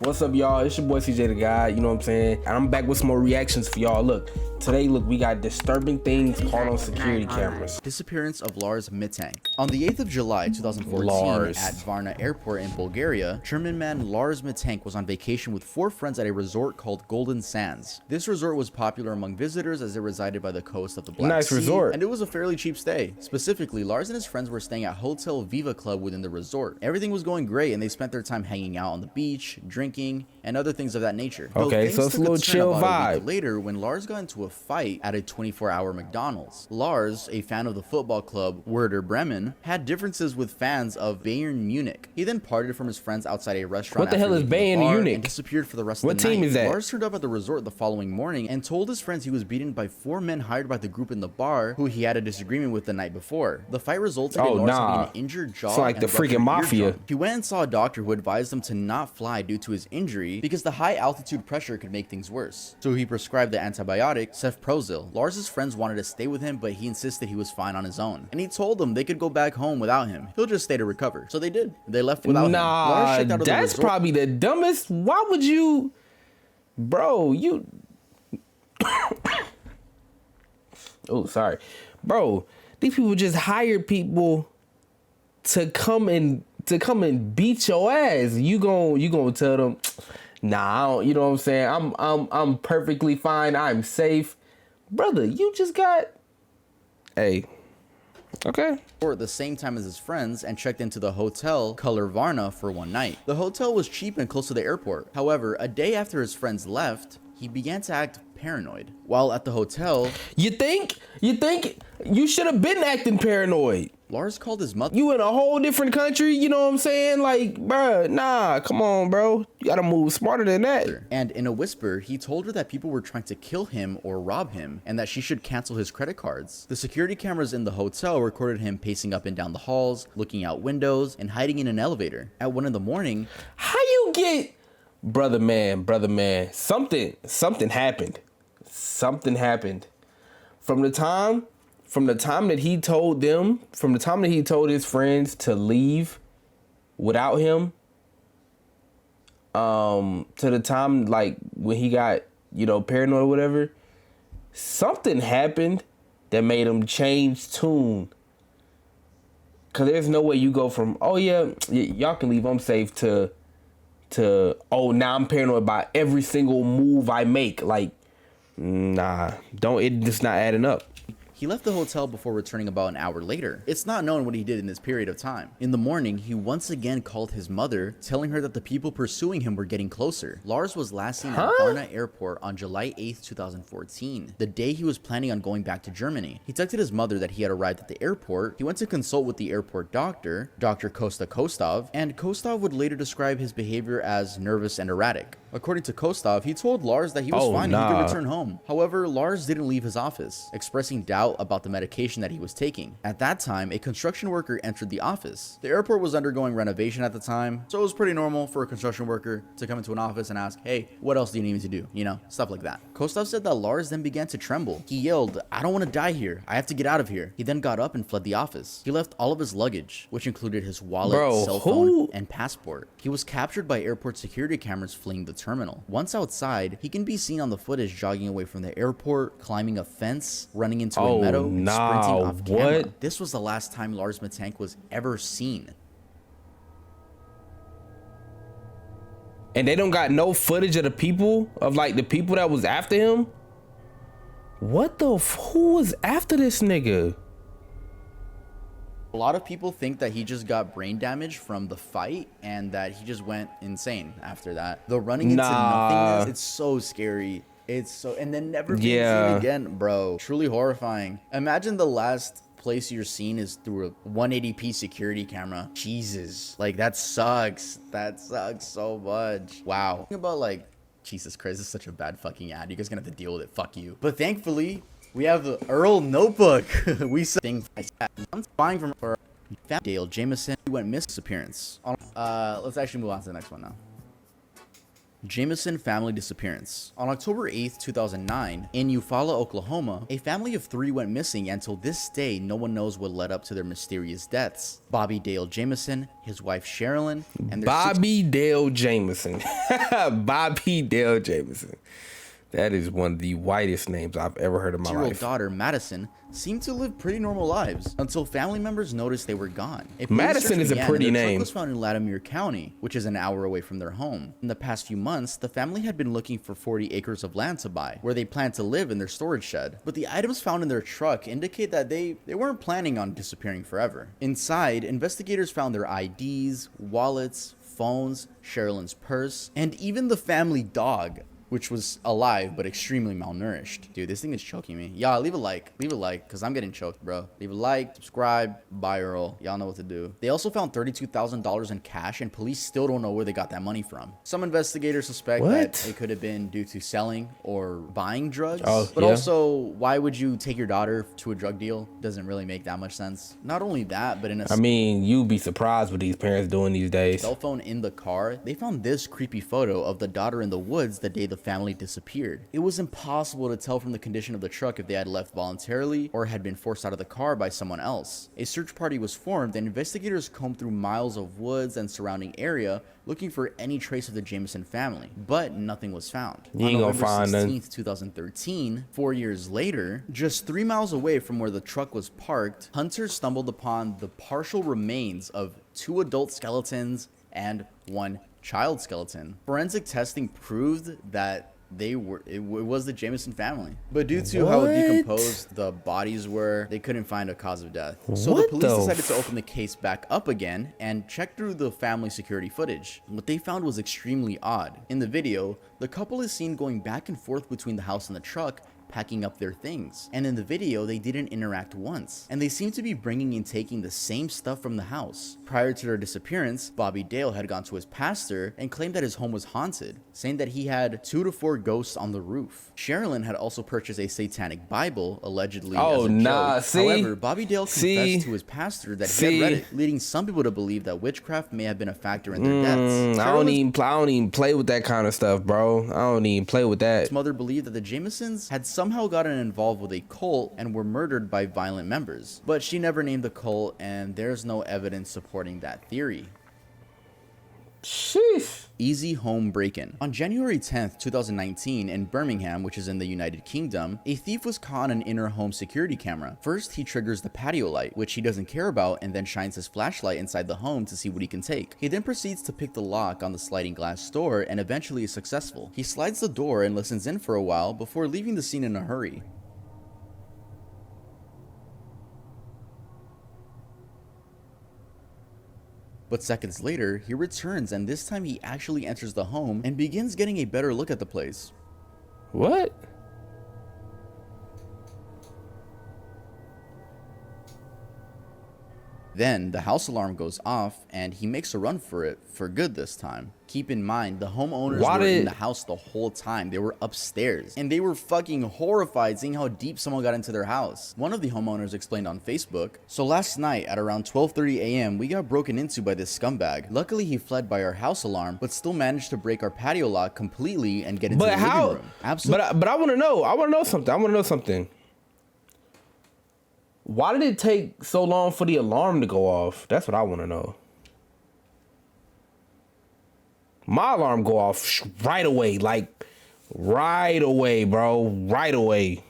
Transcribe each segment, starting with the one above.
What's up, y'all? It's your boy CeejDaGod, you know what I'm saying? And I'm back with some more reactions for y'all. Look, today, we got disturbing things caught on security cameras. Disappearance of Lars Mittank. On the 8th of July 2014 at Varna Airport in Bulgaria, German man Lars Mittank was on vacation with 4 friends at a resort called Golden Sands. This resort was popular among visitors as it resided by the coast of the Black Sea, resort. and it was a fairly cheap stay. Specifically, Lars and his friends were staying at Hotel Viva Club within the resort. Everything was going great and they spent their time hanging out on the beach, drinking, and other things of that nature. Okay, so it's a little chill vibe. A week later, when Lars got into a fight at a 24-hour McDonald's. Lars, a fan of the football club Werder Bremen, had differences with fans of Bayern Munich. He then parted from his friends outside a restaurant. What the hell is Bayern Munich? And disappeared for the rest of the night. What team is that? Lars turned up at the resort the following morning and told his friends he was beaten by 4 men hired by the group in the bar who he had a disagreement with the night before. The fight resulted in Lars having an injured jaw. It's like the freaking mafia. He went and saw a doctor who advised him to not fly due to his injury because the high altitude pressure could make things worse. So he prescribed the antibiotic cefprozil. Lars's friends wanted to stay with him, but he insisted he was fine on his own. And he told them they could go back home without him. He'll just stay to recover. So they did. They left without him. Nah, that's probably the dumbest. Why would you, bro? Oh, sorry, bro. These people just hired people to come and beat your ass. You gonna tell them, nah, I don't, you know what I'm saying? I'm perfectly fine. I'm safe, brother. You just got, hey, okay. Or at the same time as his friends and checked into the hotel Color Varna for one night. The hotel was cheap and close to the airport. However, a day after his friends left, he began to act paranoid. While at the hotel, you think you should have been acting paranoid. Lars called his mother. You in a whole different country, you know what I'm saying? Like, bruh, nah, come on, bro. You gotta move smarter than that. And in a whisper, he told her that people were trying to kill him or rob him and that she should cancel his credit cards. The security cameras in the hotel recorded him pacing up and down the halls, looking out windows, and hiding in an elevator. At 1 in the morning, how you get, brother man, something happened. Something happened. From the time that he told them, from the time that he told his friends to leave without him, to the time like when he got, paranoid or whatever, something happened that made him change tune. Cause there's no way you go from, oh yeah, y'all can leave, I'm safe, to oh, now I'm paranoid about every single move I make. Like, nah, it's just not adding up. He left the hotel before returning about an hour later. It's not known what he did in this period of time. In the morning, he once again called his mother, telling her that the people pursuing him were getting closer. Lars was last seen at Varna Airport on July 8th, 2014, the day he was planning on going back to Germany. He texted his mother that he had arrived at the airport. He went to consult with the airport doctor, Dr. Kostov, and Kostov would later describe his behavior as nervous and erratic. According to Kostov, he told Lars that he was fine and he could return home. However, Lars didn't leave his office, expressing doubt about the medication that he was taking. At that time, a construction worker entered the office. The airport was undergoing renovation at the time, so it was pretty normal for a construction worker to come into an office and ask, hey, what else do you need me to do? Stuff like that. Kostov said that Lars then began to tremble. He yelled, I don't want to die here. I have to get out of here. He then got up and fled the office. He left all of his luggage, which included his wallet, cell phone, and passport. He was captured by airport security cameras fleeing the terminal. Once outside, he can be seen on the footage jogging away from the airport, climbing a fence, running into a meadow, and sprinting off camera. This was the last time Lars Mittank was ever seen. And they don't got no footage of the people that was after him? What the who was after this nigga? A lot of people think that he just got brain damage from the fight and that he just went insane after that. The running into nothingness, it's so scary. It's so, and then never being seen again, bro. Truly horrifying. Imagine the last place you're seen is through a 180p security camera. Jesus, like that sucks. That sucks so much. Wow. Think about like, Jesus Christ, this is such a bad fucking ad. You guys gonna have to deal with it. Fuck you. But thankfully, we have the Earl notebook. We said things. I'm buying from Dale Jameson. He went missing appearance. Let's actually move on to the next one now. Jameson family disappearance. On October 8th, 2009, in Eufaula, Oklahoma, a family of 3 went missing, and till this day, no one knows what led up to their mysterious deaths. Bobby Dale Jameson, his wife Sherilyn, and their Bobby Dale Jameson. Bobby Dale Jameson. That is one of the whitest names I've ever heard in my life. daughter Madison seemed to live pretty normal lives until family members noticed they were gone. Madison is a pretty name. Truck was found in Latimer County, which is an hour away from their home. In the past few months, the family had been looking for 40 acres of land to buy, where they planned to live in their storage shed. But the items found in their truck indicate that they weren't planning on disappearing forever. Inside, investigators found their IDs, wallets, phones, Sherilyn's purse, and even the family dog, which was alive but extremely malnourished. Dude, this thing is choking me. Y'all, leave a like, because I'm getting choked, bro. Leave a like, subscribe, buy or roll. Y'all know what to do. They also found $32,000 in cash, and police still don't know where they got that money from. Some investigators suspect that it could have been due to selling or buying drugs. But also, why would you take your daughter to a drug deal? Doesn't really make that much sense. Not only that, but I mean, you'd be surprised what these parents doing these days. Cell phone in the car, they found this creepy photo of the daughter in the woods the day the family disappeared. It was impossible to tell from the condition of the truck if they had left voluntarily or had been forced out of the car by someone else. A search party was formed, and investigators combed through miles of woods and surrounding area looking for any trace of the Jameson family, but nothing was found. You ain't gonna find them. On November 16th, 2013, 4 years later, just 3 miles away from where the truck was parked, hunters stumbled upon the partial remains of 2 adult skeletons and 1 child skeleton. Forensic testing proved that it was the Jameson family, but due to how decomposed the bodies were, they couldn't find a cause of death. So the police decided to open the case back up again and check through the family security footage. What they found was extremely odd. In the video, the couple is seen going back and forth between the house and the truck, packing up their things. And in the video, they didn't interact once, and they seem to be bringing and taking the same stuff from the house. Prior to their disappearance, Bobby Dale had gone to his pastor and claimed that his home was haunted, saying that he had 2 to 4 ghosts on the roof. Sherilyn had also purchased a satanic Bible, allegedly as a joke. However, Bobby Dale confessed to his pastor that he had read it, leading some people to believe that witchcraft may have been a factor in their deaths. I don't even play with that kind of stuff, bro. I don't even play with that. His mother believed that the Jamesons had somehow gotten involved with a cult and were murdered by violent members, but she never named the cult, and there's no evidence supporting that theory. Sheesh. Easy home break-in. On January 10th, 2019, in Birmingham, which is in the United Kingdom, a thief was caught on an inner home security camera. First, he triggers the patio light, which he doesn't care about, and then shines his flashlight inside the home to see what he can take. He then proceeds to pick the lock on the sliding glass door and eventually is successful. He slides the door and listens in for a while before leaving the scene in a hurry. But seconds later, he returns, and this time he actually enters the home and begins getting a better look at the place. What? Then the house alarm goes off, and he makes a run for it, for good this time. Keep in mind, the homeowners were in the house the whole time. They were upstairs, and they were fucking horrified seeing how deep someone got into their house. One of the homeowners explained on Facebook, "So last night at around 12:30 a.m., we got broken into by this scumbag. Luckily, he fled by our house alarm, but still managed to break our patio lock completely and get into the living room." Absolutely. But I want to know something. Why did it take so long for the alarm to go off? That's what I want to know. My alarm go off right away, bro, right away.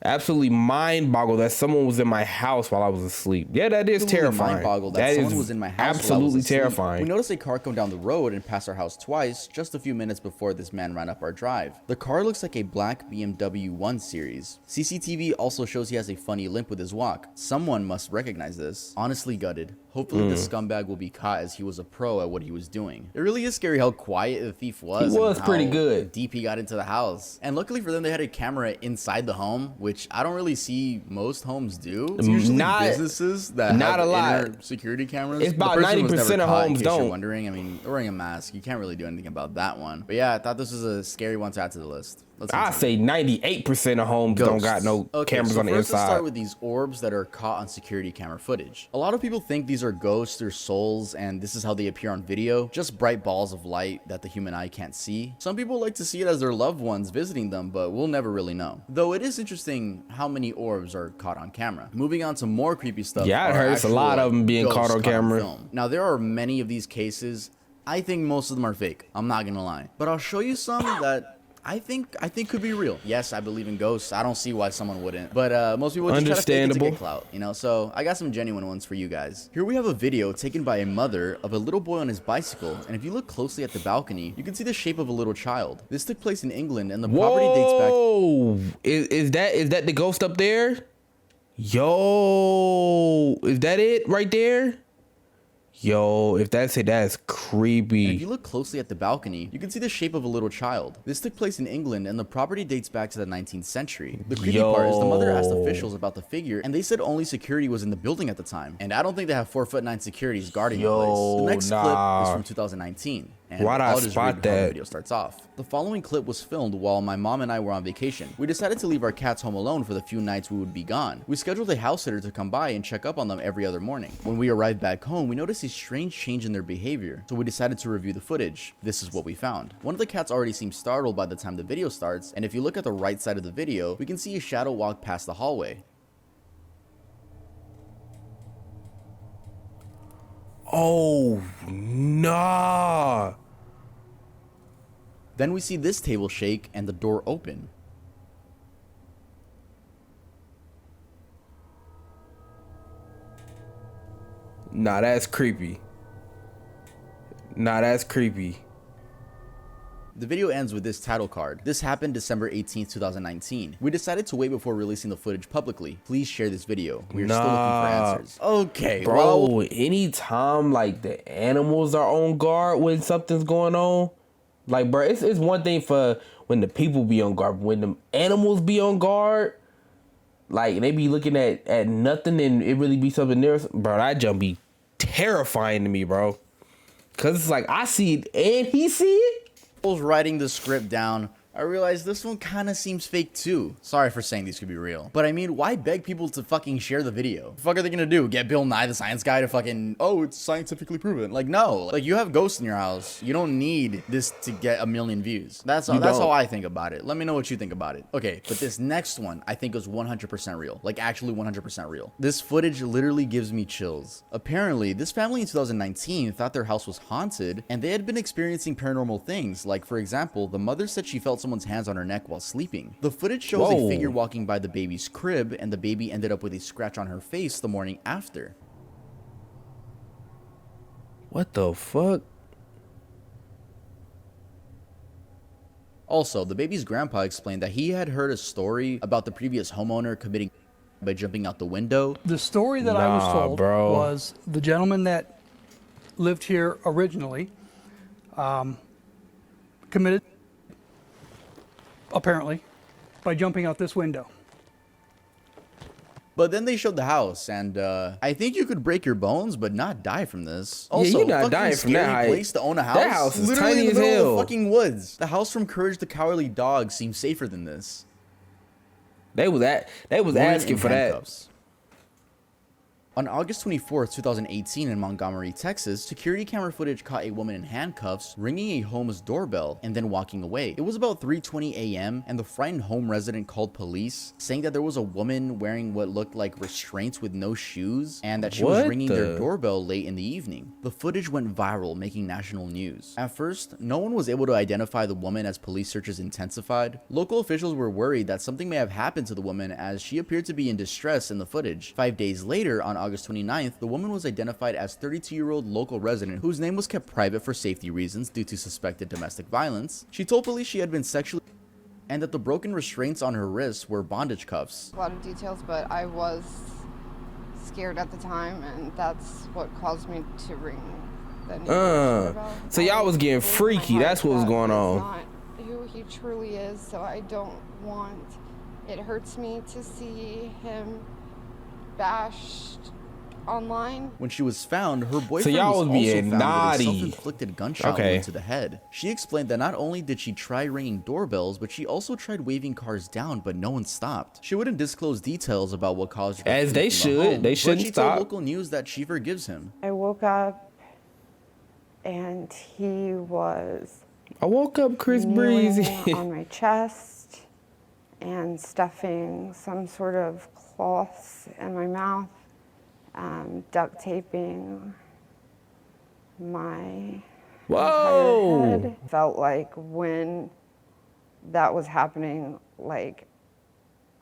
Absolutely mind-boggled that someone was in my house while I was asleep. Yeah, that is terrifying. Mind-boggled that someone was in my house absolutely terrifying. We noticed a car come down the road and pass our house twice, just a few minutes before this man ran up our drive. The car looks like a black BMW 1 Series. CCTV also shows he has a funny limp with his walk. Someone must recognize this. Honestly gutted. Hopefully the scumbag will be caught, as he was a pro at what he was doing. It really is scary how quiet the thief was. He was pretty good. Deep he got into the house. And luckily for them, they had a camera inside the home, which I don't really see most homes do. It's usually businesses that have inner security cameras. It's about 90% of homes don't. You're wondering, I mean, they're wearing a mask. You can't really do anything about that one. But yeah, I thought this was a scary one to add to the list. Let's I say 98% of homes don't got no cameras on the Let's start inside. with these orbs that are caught on security camera footage. A lot of people think these are ghosts or souls, and this is how they appear on video, just bright balls of light that the human eye can't see. Some people like to see it as their loved ones visiting them, but we'll never really know. Though it is interesting how many orbs are caught on camera. Moving on to more creepy stuff. Yeah, I heard it's a lot of them being caught on camera. Film. Now, there are many of these cases. I think most of them are fake. I'm not gonna lie. But I'll show you some that I think could be real. Yes, I believe in ghosts. I don't see why someone wouldn't. But most people just try to fake it to get clout, you know? So I got some genuine ones for you guys. Here we have a video taken by a mother of a little boy on his bicycle. And if you look closely at the balcony, you can see the shape of a little child. This took place in England, and the property dates back. Whoa! Is that the ghost up there? Yo, is that it right there? Yo, if that's it, that's creepy. And if you look closely at the balcony, you can see the shape of a little child. This took place in England, and the property dates back to the 19th century. The creepy part is the mother asked officials about the figure, and they said only security was in the building at the time. And I don't think they have 4'9" securities guarding the place. The next clip is from 2019. And why'd I spot that? The video starts off. The following clip was filmed while my mom and I were on vacation. We decided to leave our cats home alone for the few nights we would be gone. We scheduled a house sitter to come by and check up on them every other morning. When we arrived back home, we noticed a strange change in their behavior, so we decided to review the footage. This is what we found. One of the cats already seemed startled by the time the video starts, and if you look at the right side of the video, we can see a shadow walk past the hallway. Oh, nah. Then we see this table shake and the door open. Nah, that's creepy. Nah, that's creepy. The video ends with this title card. This happened December 18th, 2019. We decided to wait before releasing the footage publicly. Please share this video. We are still looking for answers. Okay, bro, anytime like the animals are on guard when something's going on, like, bro, it's one thing for when the people be on guard, but when the animals be on guard, like they be looking at nothing and it really be something there, bro, that jump be terrifying to me, bro. Cause it's like I see it and he see it. I was writing the script down, I realized this one kind of seems fake too. Sorry for saying these could be real. But I mean, why beg people to fucking share the video? What the fuck are they gonna do? Get Bill Nye the Science Guy to fucking, oh, it's scientifically proven. Like, no. Like, you have ghosts in your house. You don't need this to get 1 million views. That's how I think about it. Let me know what you think about it. Okay, but this next one I think is 100% real. Like, actually 100% real. This footage literally gives me chills. Apparently, this family in 2019 thought their house was haunted, and they had been experiencing paranormal things. Like, for example, the mother said she felt someone's hands on her neck while sleeping. The footage shows a figure walking by the baby's crib, and the baby ended up with a scratch on her face the morning after. What the fuck? Also, the baby's grandpa explained that he had heard a story about the previous homeowner committing by jumping out the window. The story that I was told was the gentleman that lived here originally committed, apparently, by jumping out this window. But then they showed the house, and I think you could break your bones, but not die from this. Also, you're not dying from that height. Place to own a house. That house is literally tiny in the as middle hell. of the fucking woods. The house from Courage the Cowardly Dog seems safer than this. They was asking for that. On August 24th, 2018 in Montgomery, Texas, security camera footage caught a woman in handcuffs ringing a home's doorbell and then walking away. It was about 3:20 a.m. and the frightened home resident called police, saying that there was a woman wearing what looked like restraints with no shoes and that she was ringing their doorbell late in the evening. The footage went viral, making national news. At first, no one was able to identify the woman as police searches intensified. Local officials were worried that something may have happened to the woman as she appeared to be in distress in the footage. 5 days later, on August 29th, the woman was identified as 32-year-old local resident whose name was kept private for safety reasons due to suspected domestic violence. She told police she had been sexually and that the broken restraints on her wrists were bondage cuffs. A lot of details, but I was scared at the time, and that's what caused me to ring the news. So y'all was getting freaky. That's what was going on. Not who he truly is, so I don't want. It hurts me to see him bashed online. When she was found, her boyfriend So y'all was was being also found naughty. with a self-inflicted gunshot wound to the head. She explained that not only did she try ringing doorbells, but she also tried waving cars down, but no one stopped. She wouldn't disclose details about what caused her to As flee they from the should. home, They but shouldn't she told stop. local news that she forgives him. I woke up and he was I woke up Chris kneeling Breezy. on my chest and stuffing some sort of cloths in my mouth, duct taping my Whoa. entire head. Felt like when that was happening, like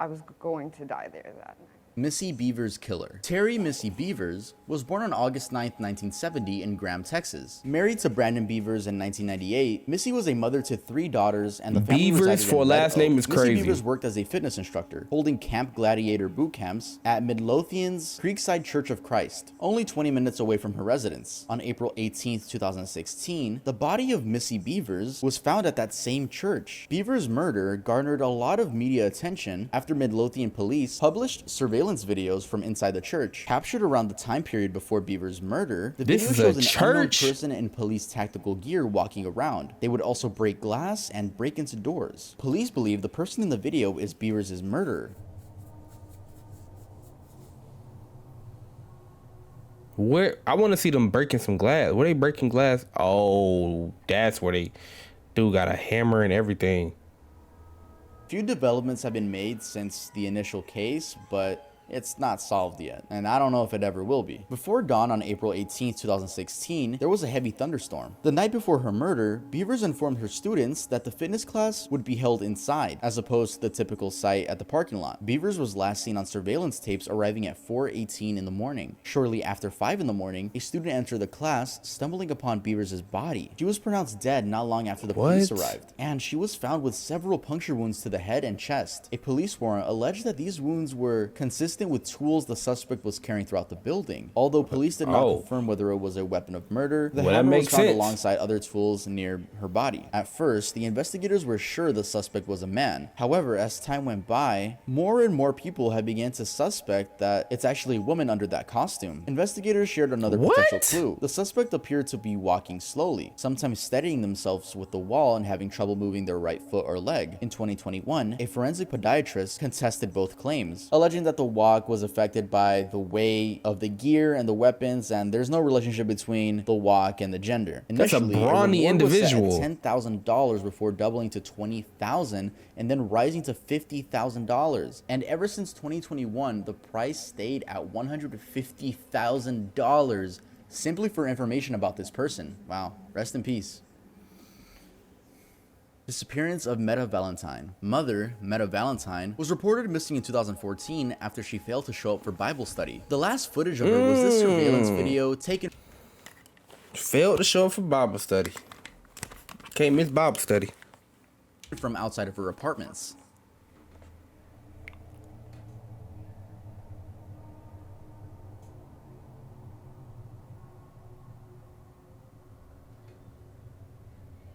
I was going to die there that night. Missy Beavers' killer. Terry Missy Beavers was born on August 9, 1970 in Graham, Texas. Married to Brandon Beavers in 1998, Missy was a mother to 3 daughters and the family Beavers resided for in last Red Oak. name is Missy crazy. Beavers worked as a fitness instructor, holding Camp Gladiator boot camps at Midlothian's Creekside Church of Christ, only 20 minutes away from her residence. On April 18, 2016, the body of Missy Beavers was found at that same church. Beavers' murder garnered a lot of media attention after Midlothian police published surveillance videos from inside the church. Captured around the time period before Beavers' murder, the This video is a shows an unknown church? person in police tactical gear walking around. They would also break glass and break into doors. Police believe the person in the video is Beavers' murderer. Where I want to see them breaking some glass. Where they breaking glass? Oh, that's where they do got a hammer and everything. Few developments have been made since the initial case, but it's not solved yet, and I don't know if it ever will be. Before dawn on April 18, 2016, there was a heavy thunderstorm. The night before her murder, Beavers informed her students that the fitness class would be held inside, as opposed to the typical site at the parking lot. Beavers was last seen on surveillance tapes arriving at 4:18 in the morning. Shortly after 5 in the morning, a student entered the class, stumbling upon Beavers' body. She was pronounced dead not long after the police arrived, and she was found with several puncture wounds to the head and chest. A police warrant alleged that these wounds were consistent with tools the suspect was carrying throughout the building. Although police did not confirm whether it was a weapon of murder, the hammer was found alongside other tools near her body. At first, the investigators were sure the suspect was a man. However, as time went by, more and more people had begun to suspect that it's actually a woman under that costume. Investigators shared another potential clue. The suspect appeared to be walking slowly, sometimes steadying themselves with the wall and having trouble moving their right foot or leg. In 2021, a forensic podiatrist contested both claims, alleging that the walk was affected by the weight of the gear and the weapons, and there's no relationship between the walk and the gender. Initially, that's a brawny individual. Was set at $10,000 before doubling to $20,000 and then rising to $50,000. And ever since 2021, the price stayed at $150,000 simply for information about this person. Wow, rest in peace. Disappearance of Meta Valentine. Mother, Meta Valentine, was reported missing in 2014 after she failed to show up for Bible study. The last footage of her was this surveillance video taken... Failed to show up for Bible study. Can't miss Bible study. ...from outside of her apartments.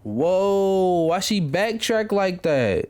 Whoa, why she backtrack like that?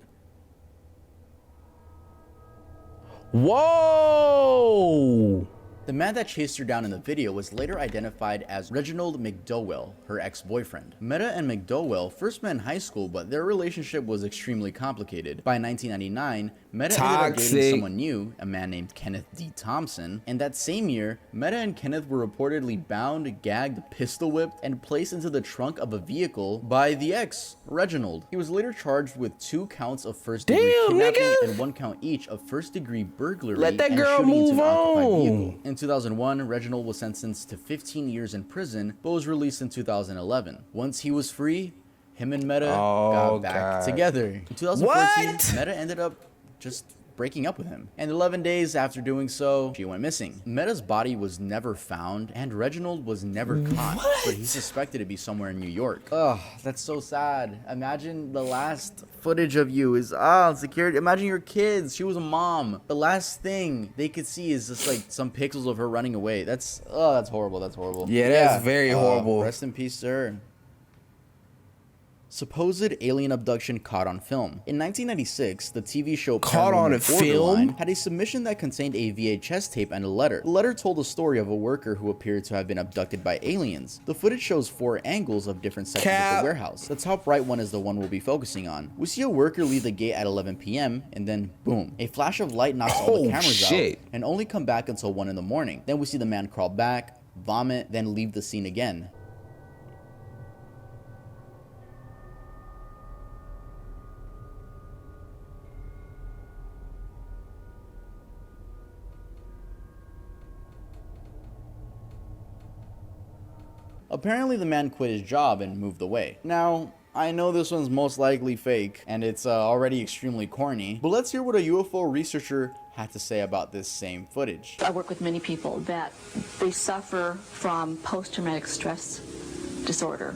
Whoa! The man that chased her down in the video was later identified as Reginald McDowell, her ex-boyfriend. Meta and McDowell first met in high school, but their relationship was extremely complicated. By 1999, Meta ended up dating someone new, a man named Kenneth D. Thompson, and that same year, Meta and Kenneth were reportedly bound, gagged, pistol whipped, and placed into the trunk of a vehicle by the ex, Reginald. He was later charged with 2 counts of first-degree kidnapping and 1 count each of first-degree burglary. Let that and girl shooting into move an occupied on. vehicle. In 2001, Reginald was sentenced to 15 years in prison, but was released in 2011. Once he was free, him and Meta got back together. In 2014, Meta ended up just breaking up with him. And 11 days after doing so, she went missing. Meta's body was never found, and Reginald was never caught, but he's suspected to be somewhere in New York. Ugh, that's so sad. Imagine the last footage of you is, security. Imagine your kids. She was a mom. The last thing they could see is just like some pixels of her running away. That's horrible. That's horrible. Yeah, that's very horrible. Rest in peace, sir. Supposed alien abduction caught on film. In 1996, the TV show Caught on a film? had a submission that contained a VHS tape and a letter. The letter told the story of a worker who appeared to have been abducted by aliens. The footage shows 4 angles of different sections of the warehouse. The top right one is the one we'll be focusing on. We see a worker leave the gate at 11 p.m. and then boom, a flash of light knocks all the cameras out and only come back until 1 in the morning. Then we see the man crawl back, vomit, then leave the scene again. Apparently the man quit his job and moved away. Now, I know this one's most likely fake, and it's already extremely corny, but let's hear what a UFO researcher had to say about this same footage. I work with many people that they suffer from post-traumatic stress disorder.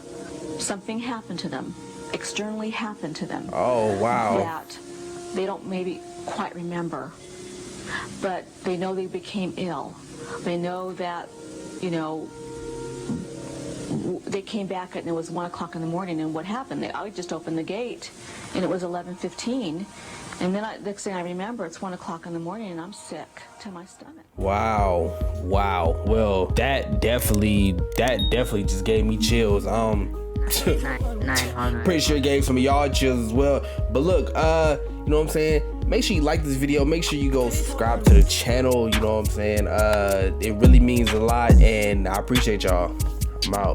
Something happened to them, externally happened to them. Oh, wow. That they don't maybe quite remember, but they know they became ill. They know that, you know, they came back and it was 1 o'clock in the morning, and what happened? I just opened the gate and it was 11:15, and then next thing I remember, it's 1 o'clock in the morning and I'm sick to my stomach. Wow. Well, that definitely just gave me chills. Pretty sure it gave some of y'all chills as well. But look, you know what I'm saying? Make sure you like this video. Make sure you go subscribe to the channel. You know what I'm saying? It really means a lot, and I appreciate y'all. I'm out.